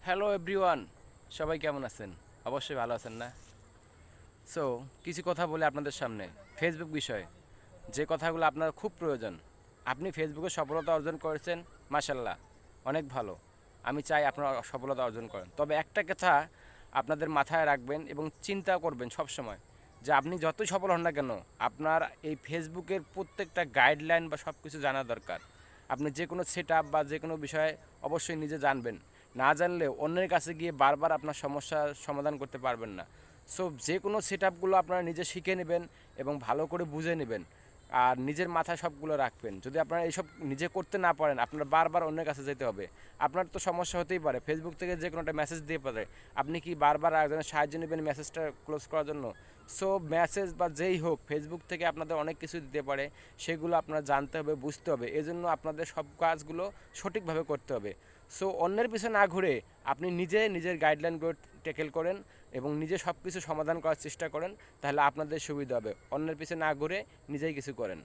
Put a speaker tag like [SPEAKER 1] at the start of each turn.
[SPEAKER 1] Hello everyone, সবাই কেমন আছেন? অবশ্যই ভালো আছেন না? সো কিছু কথা বলে আপনাদের সামনে ফেসবুক বিষয়ে, যে কথাগুলো আপনার খুব প্রয়োজন। আপনি ফেসবুকে সফলতা অর্জন করেছেন, মাশাল্লাহ, অনেক ভালো। আমি চাই আপনারা সফলতা অর্জন করেন, তবে একটা কথা আপনাদের মাথায় রাখবেন এবং চিন্তা করবেন সব সময়, যে আপনি যতই সফল হন না কেন, আপনার এই ফেসবুকের প্রত্যেকটা গাইডলাইন বা সব কিছু জানা দরকার। আপনি যে কোনো সেট আপ বা যে কোনো বিষয়ে অবশ্যই নিজে জানবেন। না জানলে অন্যের কাছে গিয়ে বারবার আপনার সমস্যার সমাধান করতে পারবেন না। সো যে কোনো সেট আপগুলো আপনারা নিজে শিখে নেবেন এবং ভালো করে বুঝে নেবেন, আর নিজের মাথায় সবগুলো রাখবেন। যদি আপনারা এইসব নিজে করতে না পারেন, আপনার বারবার অন্যের কাছে যেতে হবে। আপনার তো সমস্যা হতেই পারে, ফেসবুক থেকে যে কোনো একটা মেসেজ দিয়ে পারে, আপনি কি বারবার একজনের সাহায্য নেবেন মেসেজটা ক্লোজ করার জন্য? সো মেসেজ বা যেই হোক, ফেসবুক থেকে আপনাদের অনেক কিছু দিতে পারে, সেগুলো আপনার জানতে হবে, বুঝতে হবে। এজন্য আপনাদের সব কাজগুলো সঠিকভাবে করতে হবে। সো অন্যের পিছনে না ঘুরে আপনি নিজে নিজের গাইডলাইনগুলো ট্যাকেল করেন এবং নিজে সব কিছু সমাধান করার চেষ্টা করেন, তাহলে আপনাদের সুবিধা হবে। অন্যের পিছনে না ঘুরে নিজেই কিছু করেন।